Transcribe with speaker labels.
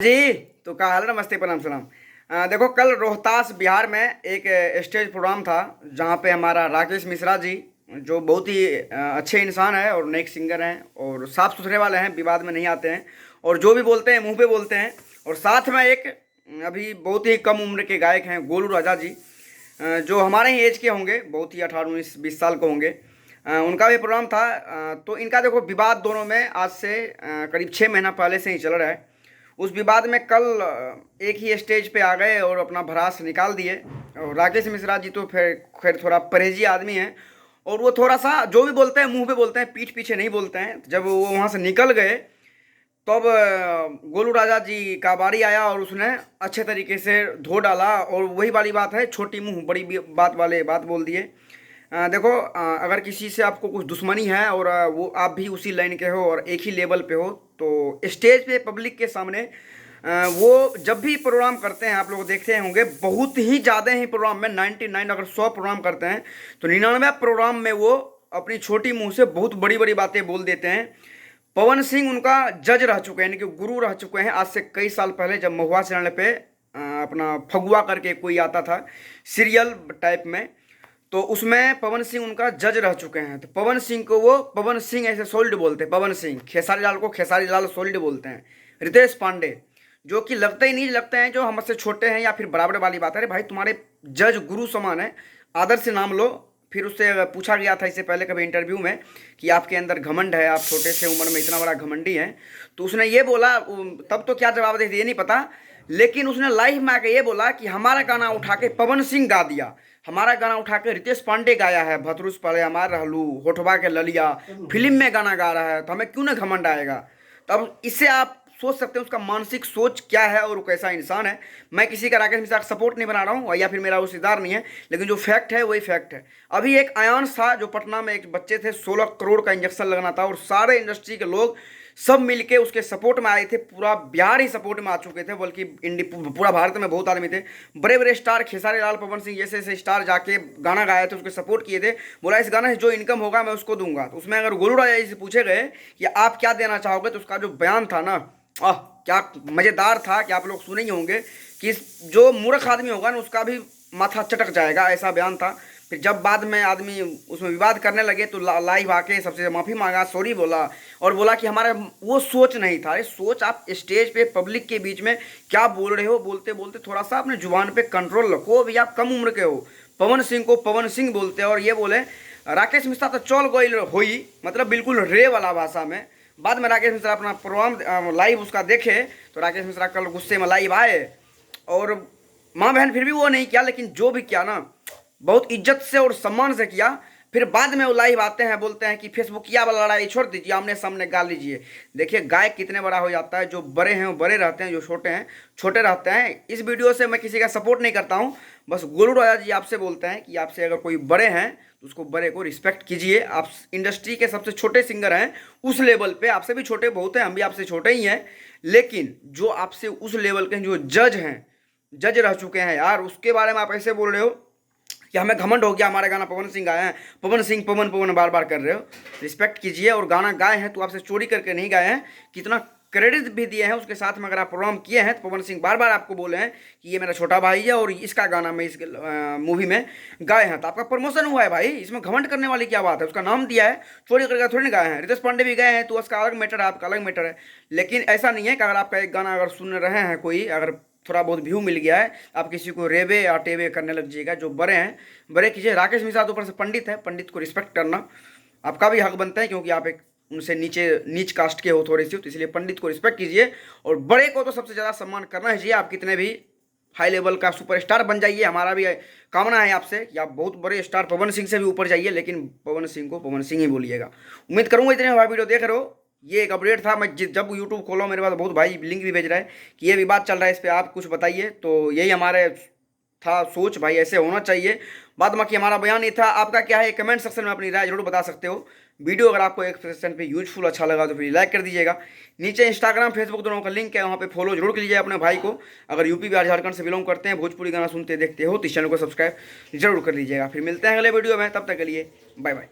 Speaker 1: जी। तो क्या हाल है? नमस्ते, प्रणाम, सलाम। देखो, कल रोहतास बिहार में एक स्टेज प्रोग्राम था जहाँ पे हमारा राकेश मिश्रा जी, जो बहुत ही अच्छे इंसान है और नेक सिंगर हैं और साफ सुथरे वाले हैं, विवाद में नहीं आते हैं और जो भी बोलते हैं मुंह पे बोलते हैं। और साथ में एक अभी बहुत ही कम उम्र के गायक हैं गोलू राजा जी, जो हमारे ही एज के होंगे, बहुत ही 18 19 20 साल के होंगे। उनका भी प्रोग्राम था। तो इनका देखो विवाद दोनों में आज से करीब 6 महीना पहले से ही चल रहा है। उस विवाद में कल एक ही स्टेज पे आ गए और अपना भड़ास निकाल दिए। और राकेश मिश्रा जी तो फिर खैर थोड़ा परहेजी आदमी हैं और वो थोड़ा सा जो भी बोलते हैं मुंह पे बोलते हैं, पीठ पीछे नहीं बोलते हैं। जब वो वहाँ से निकल गए तब गोलू राजा जी का बारी आया और उसने अच्छे तरीके से धो डाला। और वही वाली बात है, छोटी मुंह बड़ी बात वाले बात बोल दिए। देखो, अगर किसी से आपको कुछ दुश्मनी है और वो आप भी उसी लाइन के हो और एक ही लेवल पे हो, तो स्टेज पे पब्लिक के सामने वो जब भी प्रोग्राम करते हैं, आप लोग देखते होंगे बहुत ही ज़्यादा ही प्रोग्राम में 99, अगर 100 प्रोग्राम करते हैं तो 99 प्रोग्राम में वो अपनी छोटी मुंह से बहुत बड़ी बड़ी बातें बोल देते हैं। पवन सिंह उनका जज रह चुके हैं, यानी कि गुरु रह चुके हैं। आज से कई साल पहले जब महुआ चैनल पे अपना फगुआ करके कोई आता था सीरियल टाइप में, तो उसमें पवन सिंह उनका जज रह चुके हैं। तो पवन सिंह को वो पवन सिंह ऐसे सोल्ड बोलते हैं। पवन सिंह, खेसारी लाल को खेसारी लाल सोल्ड बोलते हैं। रितेश पांडे, जो कि लगते ही नहीं, लगते हैं जो हमसे छोटे हैं या फिर बराबर वाली बात है। अरे भाई, तुम्हारे जज गुरु समान है, आदर से नाम लो। फिर उससे पूछा गया था इससे पहले कभी इंटरव्यू में कि आपके अंदर घमंड है, आप छोटे से उम्र में इतना बड़ा घमंडी हैं। तो उसने ये बोला, तब तो क्या जवाब दे दिया ये नहीं पता, लेकिन उसने लाइव में आके ये बोला कि हमारा गाना उठा के पवन सिंह गा दिया, हमारा गाना उठा के रितेश पांडे गाया है, भतरुस पड़े हमार रहलू, होठवा के ललिया फिल्म में गाना गा रहा है, तो हमें क्यों ना घमंड आएगा। तो अब इससे आप सोच सकते हैं उसका मानसिक सोच क्या है और वो कैसा इंसान है। मैं किसी का राकेश मिश्रा का सपोर्ट नहीं बना रहा हूँ या फिर मेरा रिश्तेदार नहीं है, लेकिन जो फैक्ट है वही फैक्ट है। अभी एक आयांश था जो पटना में एक बच्चे थे, 16 करोड़ का इंजेक्शन लगना था और सारे इंडस्ट्री के लोग सब मिलके उसके सपोर्ट में आए थे। पूरा बिहार ही सपोर्ट में आ चुके थे, बल्कि पूरा भारत में बहुत आदमी थे। बड़े बड़े स्टार खेसारी लाल, पवन सिंह जैसे ऐसे स्टार जाके गाना गाए थे, उसके सपोर्ट किए थे। बोला इस गाने से जो इनकम होगा मैं उसको दूंगा। तो उसमें अगर गोलू राजा जी से पूछे गए कि आप क्या देना चाहोगे, तो उसका जो बयान था ना, क्या मज़ेदार था कि आप लोग सुने ही होंगे कि जो मूर्ख आदमी होगा ना उसका भी माथा चटक जाएगा, ऐसा बयान था। फिर जब बाद में आदमी उसमें विवाद करने लगे तो लाइव आके सबसे माफ़ी मांगा, सॉरी बोला और बोला कि हमारा वो सोच नहीं था। सोच, आप स्टेज पे पब्लिक के बीच में क्या बोल रहे हो, बोलते बोलते थोड़ा सा अपने जुबान पे कंट्रोल रखो। अभी आप कम उम्र के हो। पवन सिंह को पवन सिंह बोलते हैं और ये बोले राकेश मिश्रा तो चल गई हुई, मतलब बिल्कुल रे वाला भाषा में। बाद में राकेश मिश्रा अपना प्रोग्राम लाइव उसका देखे तो राकेश मिश्रा कल गुस्से में लाइव आए और माँ बहन फिर भी वो नहीं किया, लेकिन जो भी किया ना बहुत इज्जत से और सम्मान से किया। फिर बाद में वो लाइव आते हैं, बोलते हैं कि फेसबुकिया वाला लड़ाई छोड़ दीजिए, आमने सामने गा लीजिए। देखिए गायक कितने बड़ा हो जाता है, जो बड़े हैं वो बड़े रहते हैं, जो छोटे हैं छोटे रहते हैं। इस वीडियो से मैं किसी का सपोर्ट नहीं करता हूँ, बस गोलू राजा जी आपसे बोलते हैं कि आपसे अगर कोई बड़े हैं तो उसको बड़े को रिस्पेक्ट कीजिए। आप इंडस्ट्री के सबसे छोटे सिंगर हैं उस लेवल पे, आपसे भी छोटे बहुत हैं, हम भी आपसे छोटे ही हैं, लेकिन जो आपसे उस लेवल के जो जज हैं, जज रह चुके हैं यार, उसके बारे में आप ऐसे बोल रहे हो कि हमें घमंड हो गया, हमारा गाना पवन सिंह गाए हैं, पवन सिंह पवन पवन बार बार कर रहे हो। रिस्पेक्ट कीजिए। और गाना गाए हैं तो आपसे चोरी करके नहीं गाए हैं, कितना क्रेडिट भी दिए हैं उसके साथ में। अगर आप प्रोग्राम किए हैं तो पवन सिंह बार बार आपको बोले हैं कि ये मेरा छोटा भाई है और इसका गाना मैं इस मूवी में गाए हैं, तो आपका प्रमोशन हुआ है भाई, इसमें घमंड करने वाली क्या बात है। उसका नाम दिया है, चोरी करके थोड़ी ना गाए हैं। रितेश पांडे भी गए हैं तो उसका अलग मैटर है, आपका अलग मैटर है। लेकिन ऐसा नहीं है कि अगर आपका एक गाना अगर सुन रहे हैं कोई, अगर थोड़ा बहुत व्यू मिल गया है, आप किसी को रेवे या टेवे करने लग जाइएगा। जो बड़े हैं बड़े कीजिए। राकेश मिश्रा तो ऊपर से पंडित है, पंडित को रिस्पेक्ट करना आपका भी हक बनता है, क्योंकि आप एक उनसे नीच कास्ट के हो थोड़े से, तो इसलिए पंडित को रिस्पेक्ट कीजिए। और बड़े को तो सबसे ज़्यादा सम्मान करना ही चाहिए। आप कितने भी हाई लेवल का सुपरस्टार बन जाइए, हमारा भी कामना है आपसे कि आप बहुत बड़े स्टार पवन सिंह से भी ऊपर जाइए, लेकिन पवन सिंह को पवन सिंह ही बोलिएगा। उम्मीद करूँगा इतने भाई वीडियो देख रहे हो, ये एक अपडेट था। मैं जब यूट्यूब खोला मेरे पास बहुत भाई लिंक भी भेज रहा है कि ये विवाद चल रहा है, इस पर आप कुछ बताइए। तो यही हमारे था सोच, भाई ऐसे होना चाहिए। बाद बाकी हमारा बयान नहीं था। आपका क्या है कमेंट सेक्शन में अपनी राय जरूर बता सकते हो। वीडियो अगर आपको एक सेक्शन पे यूजफुल अच्छा लगा तो फिर लाइक कर दीजिएगा। नीचे इंस्टाग्राम फेसबुक दोनों का लिंक है, वहाँ पे फॉलो जरूर कीजिए अपने भाई को। अगर यूपी बिहार झारखंड से बिलोंग करते हैं, भोजपुरी गाना सुनते देखते हो तो इस चैनल को सब्सक्राइब जरूर कर लीजिएगा। फिर मिलते हैं अगले वीडियो में, तब तक के लिए बाय बाय।